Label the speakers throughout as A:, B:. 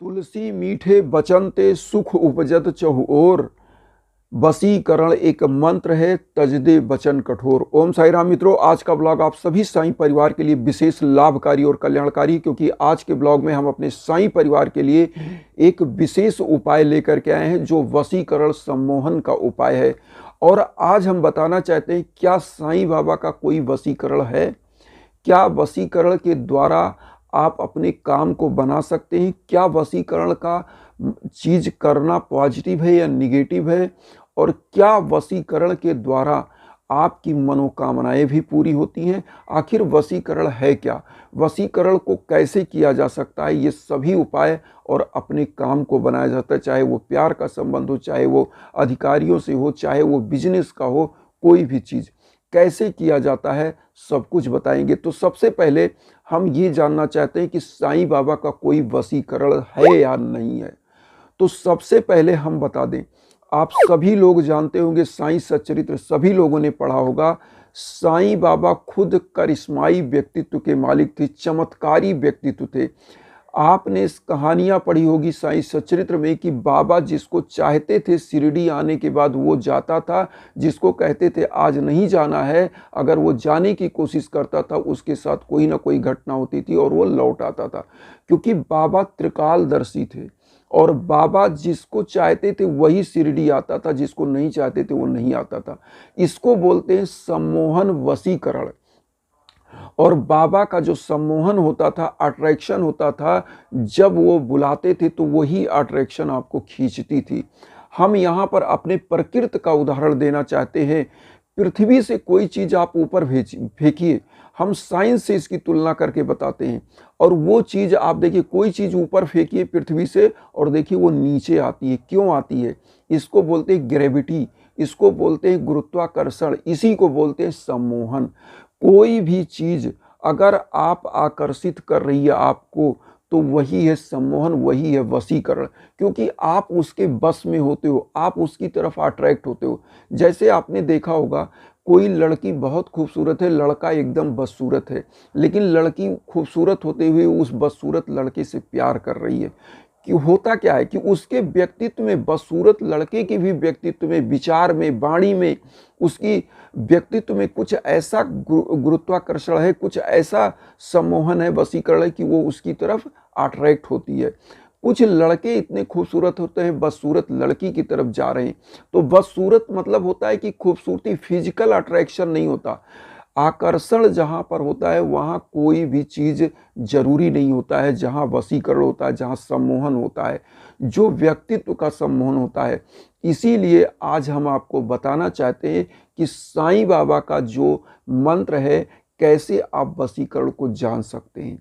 A: तुलसी मीठे बचन ते सुख उपजत चहु ओर। वसीकरण एक मंत्र है, तजदे वचन कठोर। ओम साई राम मित्रों, आज का ब्लॉग आप सभी साईं परिवार के लिए विशेष लाभकारी और कल्याणकारी, क्योंकि आज के ब्लॉग में हम अपने साईं परिवार के लिए एक विशेष उपाय लेकर के आए हैं जो वसीकरण सम्मोहन का उपाय है। और आज हम बताना चाहते हैं, क्या साईं बाबा का कोई वसीकरण है? क्या वसीकरण के द्वारा आप अपने काम को बना सकते हैं? क्या वसीकरण का चीज करना पॉजिटिव है या निगेटिव है? और क्या वसीकरण के द्वारा आपकी मनोकामनाएं भी पूरी होती हैं? आखिर वसीकरण है क्या? वसीकरण को कैसे किया जा सकता है? ये सभी उपाय और अपने काम को बनाया जाता है, चाहे वो प्यार का संबंध हो, चाहे वो अधिकारियों से हो, चाहे वो बिजनेस का हो, कोई भी चीज़ कैसे किया जाता है सब कुछ बताएंगे। तो सबसे पहले हम ये जानना चाहते हैं कि साईं बाबा का कोई वसीकरण है या नहीं है। तो सबसे पहले हम बता दें, आप सभी लोग जानते होंगे, साईं सच्चरित्र सभी लोगों ने पढ़ा होगा। साईं बाबा खुद करिश्माई व्यक्तित्व के मालिक थे, चमत्कारी व्यक्तित्व थे। आपने इस कहानियाँ पढ़ी होगी साईं सच्चरित्र में कि बाबा जिसको चाहते थे शिरडी आने के बाद वो जाता था, जिसको कहते थे आज नहीं जाना है, अगर वो जाने की कोशिश करता था उसके साथ कोई ना कोई घटना होती थी और वो लौट आता था, क्योंकि बाबा त्रिकालदर्शी थे। और बाबा जिसको चाहते थे वही शिरडी आता था, जिसको नहीं चाहते थे वो नहीं आता था। इसको बोलते हैं सम्मोहन वसीकरण। और बाबा का जो सम्मोहन होता था, अट्रैक्शन होता था, जब वो बुलाते थे तो वही अट्रैक्शन आपको खींचती थी। हम यहाँ पर अपने प्रकृति का उदाहरण देना चाहते हैं। पृथ्वी से कोई चीज़ आप ऊपर फेंकिए, हम साइंस से इसकी तुलना करके बताते हैं, और वो चीज़ आप देखिए, कोई चीज़ ऊपर फेंकिए पृथ्वी से और देखिए वो नीचे आती है। क्यों आती है? इसको बोलते हैं ग्रेविटी, इसको बोलते हैं गुरुत्वाकर्षण, इसी को बोलते हैं सम्मोहन। कोई भी चीज़ अगर आप आकर्षित कर रही है आपको, तो वही है सम्मोहन, वही है वसीकरण, क्योंकि आप उसके बस में होते हो, आप उसकी तरफ अट्रैक्ट होते हो। जैसे आपने देखा होगा, कोई लड़की बहुत खूबसूरत है, लड़का एकदम बदसूरत है, लेकिन लड़की खूबसूरत होते हुए उस बदसूरत लड़के से प्यार कर रही है। कि होता क्या है कि उसके व्यक्तित्व में, बदसूरत लड़के के भी व्यक्तित्व में, विचार में, वाणी में, उसकी व्यक्तित्व में कुछ ऐसा गुरुत्वाकर्षण है, कुछ ऐसा सम्मोहन है, वसीकरण है कि वो उसकी तरफ अट्रैक्ट होती है। कुछ लड़के इतने खूबसूरत होते हैं, बदसूरत लड़की की तरफ जा रहे हैं। तो बदसूरत मतलब होता है कि खूबसूरती, फिजिकल अट्रैक्शन नहीं होता। आकर्षण जहाँ पर होता है वहाँ कोई भी चीज़ जरूरी नहीं होता है। जहाँ वसीकरण होता है, जहाँ सम्मोहन होता है, जो व्यक्तित्व का सम्मोहन होता है। इसीलिए आज हम आपको बताना चाहते हैं कि साईं बाबा का जो मंत्र है, कैसे आप वसीकरण को जान सकते हैं,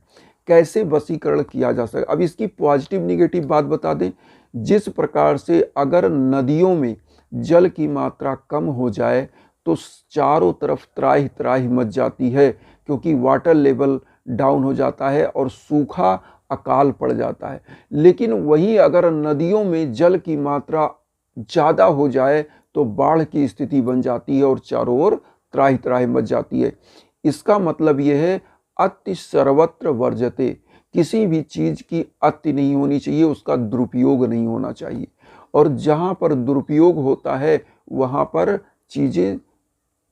A: कैसे वसीकरण किया जा सकता है। अब इसकी पॉजिटिव निगेटिव बात बता दें। जिस प्रकार से अगर नदियों में जल की मात्रा कम हो जाए तो चारों तरफ त्राहि त्राहि मच जाती है, क्योंकि वाटर लेवल डाउन हो जाता है और सूखा अकाल पड़ जाता है। लेकिन वहीं अगर नदियों में जल की मात्रा ज़्यादा हो जाए तो बाढ़ की स्थिति बन जाती है और चारों ओर त्राहि त्राहि मच जाती है। इसका मतलब यह है, अति सर्वत्र वर्जते। किसी भी चीज़ की अति नहीं होनी चाहिए, उसका दुरुपयोग नहीं होना चाहिए। और जहाँ पर दुरुपयोग होता है वहाँ पर चीज़ें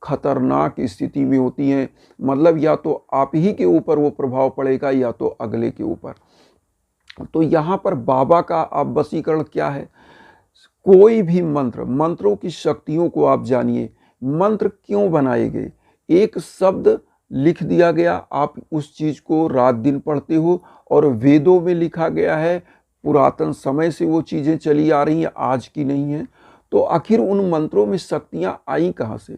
A: खतरनाक स्थिति में होती हैं। मतलब या तो आप ही के ऊपर वो प्रभाव पड़ेगा या तो अगले के ऊपर। तो यहाँ पर बाबा का आप वसीकरण क्या है? कोई भी मंत्र, मंत्रों की शक्तियों को आप जानिए। मंत्र क्यों बनाए गए? एक शब्द लिख दिया गया, आप उस चीज़ को रात दिन पढ़ते हो, और वेदों में लिखा गया है, पुरातन समय से वो चीज़ें चली आ रही हैं, आज की नहीं है। तो आखिर उन मंत्रों में शक्तियाँ आई कहाँ से?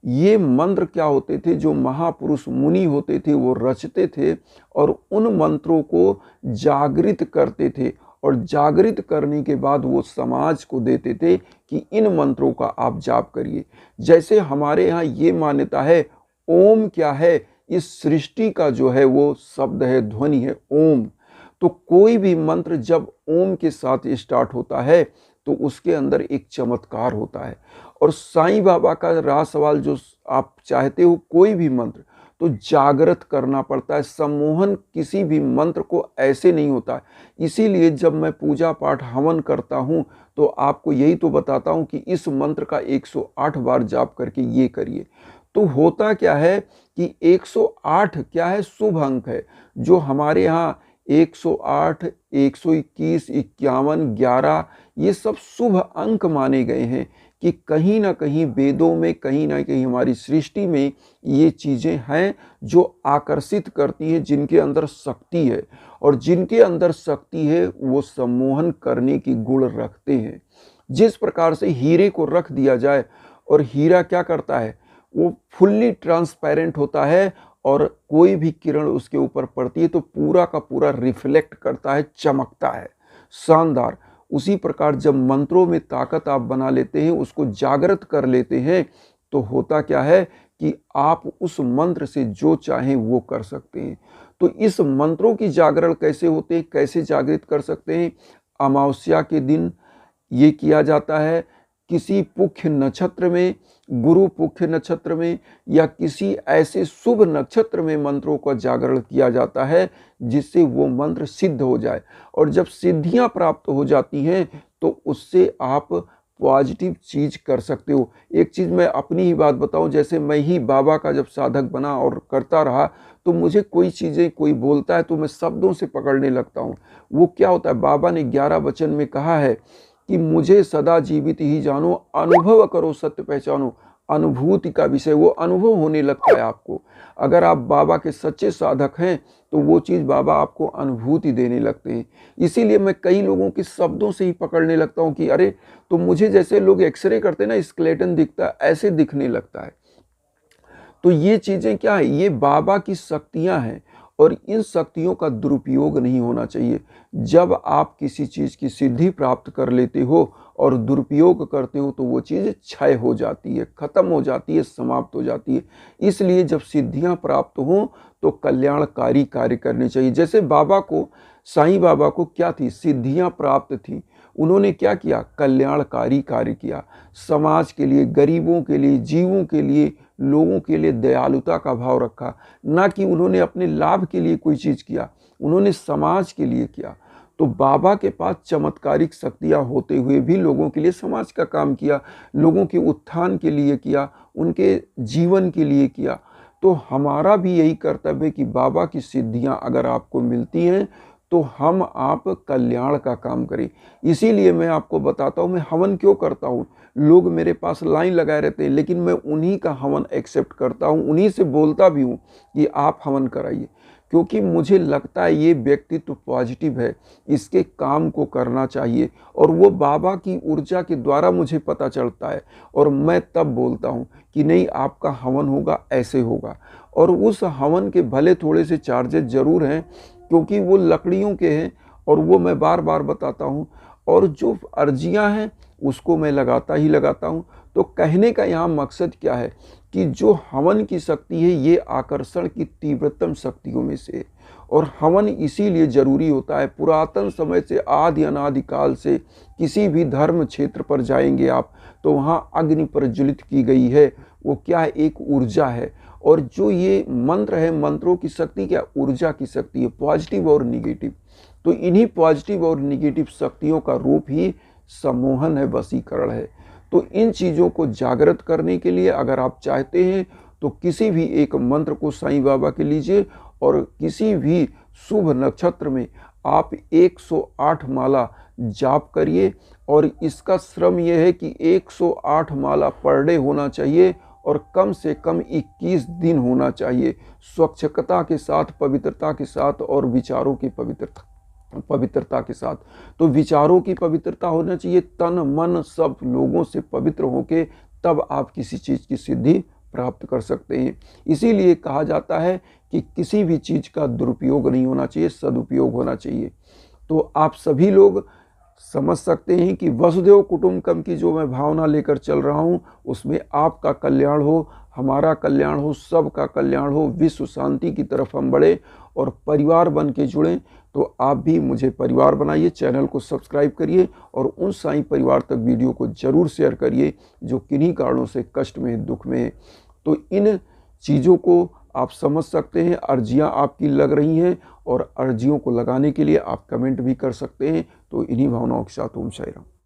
A: ये मंत्र क्या होते थे? जो महापुरुष मुनि होते थे वो रचते थे और उन मंत्रों को जागृत करते थे, और जागृत करने के बाद वो समाज को देते थे कि इन मंत्रों का आप जाप करिए। जैसे हमारे यहाँ ये मान्यता है, ओम क्या है? इस सृष्टि का जो है वो शब्द है, ध्वनि है, ओम। तो कोई भी मंत्र जब ओम के साथ स्टार्ट होता है तो उसके अंदर एक चमत्कार होता है। और साईं बाबा का रहा सवाल, जो आप चाहते हो कोई भी मंत्र, तो जागृत करना पड़ता है। सम्मोहन किसी भी मंत्र को ऐसे नहीं होता है। इसीलिए जब मैं पूजा पाठ हवन करता हूँ तो आपको यही तो बताता हूँ कि इस मंत्र का 108 बार जाप करके ये करिए। तो होता क्या है कि 108 क्या है, शुभ अंक है। जो हमारे यहाँ 108, 121, 51, 11 ये सब शुभ अंक माने गए हैं कि कहीं ना कहीं वेदों में, कहीं ना कहीं हमारी सृष्टि में ये चीज़ें हैं जो आकर्षित करती हैं, जिनके अंदर शक्ति है। और जिनके अंदर शक्ति है वो सम्मोहन करने की गुण रखते हैं। जिस प्रकार से हीरे को रख दिया जाए और हीरा क्या करता है, वो फुल्ली ट्रांसपेरेंट होता है और कोई भी किरण उसके ऊपर पड़ती है तो पूरा का पूरा रिफ्लेक्ट करता है, चमकता है, शानदार। उसी प्रकार जब मंत्रों में ताकत आप बना लेते हैं, उसको जागृत कर लेते हैं, तो होता क्या है कि आप उस मंत्र से जो चाहें वो कर सकते हैं। तो इस मंत्रों की जागरण कैसे होते हैं, कैसे जागृत कर सकते हैं? अमावस्या के दिन ये किया जाता है, किसी पुख्य नक्षत्र में, गुरु पुख्य नक्षत्र में या किसी ऐसे शुभ नक्षत्र में मंत्रों का जागरण किया जाता है जिससे वो मंत्र सिद्ध हो जाए। और जब सिद्धियां प्राप्त हो जाती हैं तो उससे आप पॉजिटिव चीज कर सकते हो। एक चीज मैं अपनी ही बात बताऊं, जैसे मैं ही बाबा का जब साधक बना और करता रहा तो मुझे कोई चीजें कोई बोलता है तो मैं शब्दों से पकड़ने लगता हूं। वो क्या होता है, बाबा ने 11 वचन में कहा है कि मुझे सदा जीवित ही जानो, अनुभव करो सत्य पहचानो। अनुभूति का विषय, वो अनुभव होने लगता है आपको। अगर आप बाबा के सच्चे साधक हैं तो वो चीज़ बाबा आपको अनुभूति देने लगते हैं। इसीलिए मैं कई लोगों के शब्दों से ही पकड़ने लगता हूँ कि अरे, तो मुझे जैसे लोग एक्सरे करते हैं ना, स्केलेटन दिखता है, ऐसे दिखने लगता है। तो ये चीज़ें क्या है, ये बाबा की शक्तियाँ हैं और इन शक्तियों का दुरुपयोग नहीं होना चाहिए। जब आप किसी चीज़ की सिद्धि प्राप्त कर लेते हो और दुरुपयोग करते हो तो वो चीज़ क्षय हो जाती है, खत्म हो जाती है, समाप्त हो जाती है। इसलिए जब सिद्धियां प्राप्त हों तो कल्याणकारी कार्य करने चाहिए। जैसे बाबा को, साईं बाबा को क्या थी, सिद्धियां प्राप्त थी। उन्होंने क्या किया, कल्याणकारी कार्य किया। समाज के लिए, गरीबों के लिए, जीवों के लिए, लोगों के लिए दयालुता का भाव रखा। ना कि उन्होंने अपने लाभ के लिए कोई चीज़ किया, उन्होंने समाज के लिए किया। तो बाबा के पास चमत्कारिक शक्तियाँ होते हुए भी लोगों के लिए समाज का काम किया, लोगों के उत्थान के लिए किया, उनके जीवन के लिए किया। तो हमारा भी यही कर्तव्य है कि बाबा की सिद्धियाँ अगर आपको मिलती हैं तो हम आप कल्याण का काम करें। इसीलिए मैं आपको बताता हूँ मैं हवन क्यों करता हूँ। लोग मेरे पास लाइन लगाए रहते हैं लेकिन मैं उन्हीं का हवन एक्सेप्ट करता हूँ, उन्हीं से बोलता भी हूँ कि आप हवन कराइए, क्योंकि मुझे लगता है ये व्यक्तित्व पॉजिटिव है, इसके काम को करना चाहिए। और वो बाबा की ऊर्जा के द्वारा मुझे पता चलता है और मैं तब बोलता हूँ कि नहीं, आपका हवन होगा, ऐसे होगा। और उस हवन के भले थोड़े से चार्जेस ज़रूर हैं क्योंकि वो लकड़ियों के हैं और वो मैं बार बार बताता हूँ, और जो अर्जियाँ हैं उसको मैं लगाता ही लगाता हूँ। तो कहने का यहाँ मकसद क्या है कि जो हवन की शक्ति है ये आकर्षण की तीव्रतम शक्तियों में से है। और हवन इसीलिए जरूरी होता है, पुरातन समय से, आदि अनादिकाल से किसी भी धर्म क्षेत्र पर जाएंगे आप तो वहाँ अग्नि प्रज्वलित की गई है। वो क्या है, एक ऊर्जा है। और जो ये मंत्र है, मंत्रों की शक्ति क्या, ऊर्जा की शक्ति है, पॉजिटिव और निगेटिव। तो इन्हीं पॉजिटिव और निगेटिव शक्तियों का रूप ही सम्मोहन है, वशीकरण है। तो इन चीज़ों को जागृत करने के लिए अगर आप चाहते हैं तो किसी भी एक मंत्र को साईं बाबा के लीजिए और किसी भी शुभ नक्षत्र में आप 108 माला जाप करिए। और इसका श्रम यह है कि 108 माला पर डे होना चाहिए और कम से कम 21 दिन होना चाहिए, स्वच्छता के साथ, पवित्रता के साथ और विचारों की पवित्रता के साथ। तो विचारों की पवित्रता होना चाहिए, तन मन सब लोगों से पवित्र होके तब आप किसी चीज़ की सिद्धि प्राप्त कर सकते हैं। इसीलिए कहा जाता है कि किसी भी चीज़ का दुरुपयोग नहीं होना चाहिए, सदुपयोग होना चाहिए। तो आप सभी लोग समझ सकते हैं कि वसुदेव कुटुंबकम की जो मैं भावना लेकर चल रहा हूँ उसमें आपका कल्याण हो, हमारा कल्याण हो, सबका कल्याण हो, विश्व शांति की तरफ हम बढ़े और परिवार बन के जुड़ें। तो आप भी मुझे परिवार बनाइए, चैनल को सब्सक्राइब करिए और उन साईं परिवार तक वीडियो को ज़रूर शेयर करिए जो किन्हीं कारणों से कष्ट में, दुख में है। तो इन चीज़ों को आप समझ सकते हैं, अर्जियां आपकी लग रही हैं और अर्जियों को लगाने के लिए आप कमेंट भी कर सकते हैं। तो इन्हीं भावनाओं के साथ ओम साई राम।